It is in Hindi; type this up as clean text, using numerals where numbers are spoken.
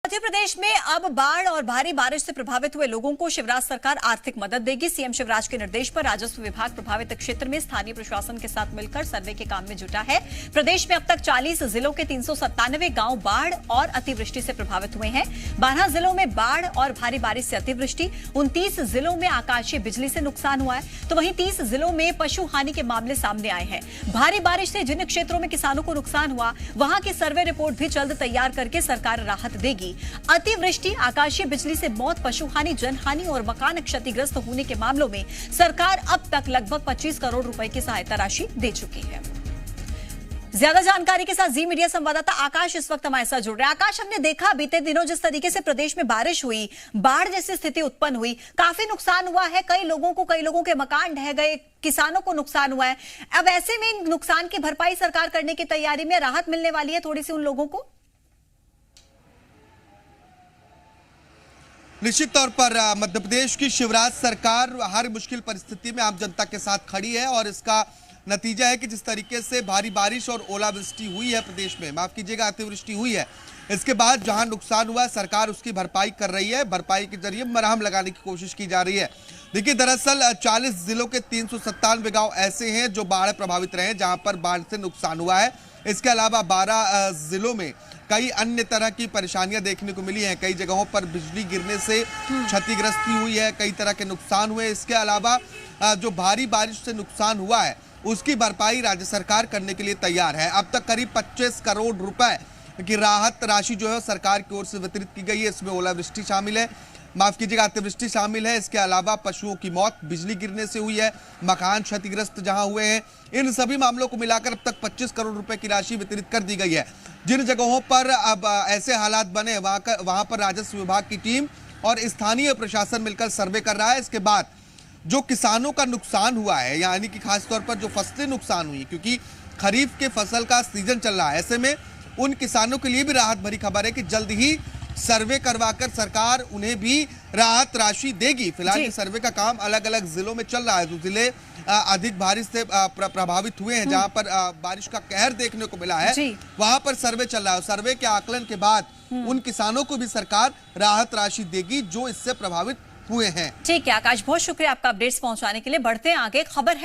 मध्य प्रदेश में अब बाढ़ और भारी बारिश से प्रभावित हुए लोगों को शिवराज सरकार आर्थिक मदद देगी। सीएम शिवराज के निर्देश पर राजस्व विभाग प्रभावित क्षेत्र में स्थानीय प्रशासन के साथ मिलकर सर्वे के काम में जुटा है। प्रदेश में अब तक 40 जिलों के 397 गांव बाढ़ और अतिवृष्टि से प्रभावित हुए हैं। 12 जिलों में बाढ़ और भारी बारिश से अतिवृष्टि, 29 जिलों में आकाशीय बिजली से नुकसान हुआ है, तो वहीं 30 जिलों में पशु हानि के मामले सामने आए हैं। भारी बारिश से जिन क्षेत्रों में किसानों को नुकसान हुआ, वहां की सर्वे रिपोर्ट भी जल्द तैयार करके सरकार राहत देगी। अतिवृष्टि, आकाशीय बिजली से मौत, पशुहानि, जनहानि और मकान क्षतिग्रस्त होने के मामलों में सरकार अब तक लगभग 25 करोड़ रुपए की सहायता राशि दे चुकी है। ज्यादा जानकारी के साथ जी मीडिया संवाददाता आकाश इस वक्त हमारे साथ जुड़ रहे हैं। आकाश, हमने देखा बीते दिनों जिस तरीके से प्रदेश में बारिश हुई, बाढ़ जैसी स्थिति उत्पन्न हुई, काफी नुकसान हुआ है। कई लोगों के मकान ढह गए, किसानों को नुकसान हुआ है। अब ऐसे में नुकसान की भरपाई सरकार करने की तैयारी में, राहत मिलने वाली है थोड़ी सी उन लोगों को? निश्चित तौर पर मध्य प्रदेश की शिवराज सरकार हर मुश्किल परिस्थिति में आम जनता के साथ खड़ी है और इसका नतीजा है कि जिस तरीके से भारी बारिश और ओलावृष्टि हुई है प्रदेश में, माफ कीजिएगा अतिवृष्टि हुई है, इसके बाद जहां नुकसान हुआ है सरकार उसकी भरपाई कर रही है। भरपाई के जरिए मरहम लगाने की कोशिश की जा रही है। देखिए, दरअसल 40 जिलों के 397 गांव ऐसे हैं जो बाढ़ प्रभावित रहे हैं, जहां पर बाढ़ से नुकसान हुआ है। इसके अलावा 12 जिलों में कई अन्य तरह की परेशानियां देखने को मिली हैं। कई जगहों पर बिजली गिरने से क्षतिग्रस्ती हुई है, कई तरह के नुकसान हुए। इसके अलावा जो भारी बारिश से नुकसान हुआ है उसकी भरपाई राज्य सरकार करने के लिए तैयार है। अब तक करीब 25 करोड़ रुपए की राहत राशि जो है सरकार की ओर से वितरित की गई है। इसमें ओलावृष्टि शामिल है, माफ कीजिएगा अतिवृष्टि शामिल है। इसके अलावा पशुओं की मौत बिजली गिरने से हुई है, मकान क्षतिग्रस्त जहां हुए हैं, इन सभी मामलों को मिलाकर अब तक 25 करोड़ रुपए की राशि वितरित कर दी गई है। जिन जगहों पर अब ऐसे हालात बने वहां पर राजस्व विभाग की टीम और स्थानीय प्रशासन मिलकर सर्वे कर रहा है। इसके बाद जो किसानों का नुकसान हुआ है, यानी कि खासतौर पर जो फसलें नुकसान हुई, क्योंकि खरीफ के फसल का सीजन चल रहा है, ऐसे में उन किसानों के लिए भी राहत भरी खबर है कि जल्द ही सर्वे करवाकर सरकार उन्हें भी राहत राशि देगी। फिलहाल ये सर्वे का काम अलग अलग जिलों में चल रहा है। जो जिले अधिक बारिश से प्रभावित हुए हैं, जहां पर बारिश का कहर देखने को मिला है, वहां पर सर्वे चल रहा है। सर्वे के आकलन के बाद उन किसानों को भी सरकार राहत राशि देगी जो इससे प्रभावित हुए हैं। ठीक है आकाश, बहुत शुक्रिया आपका अपडेट्स पहुंचाने के लिए। बढ़ते हैं आगे, खबर है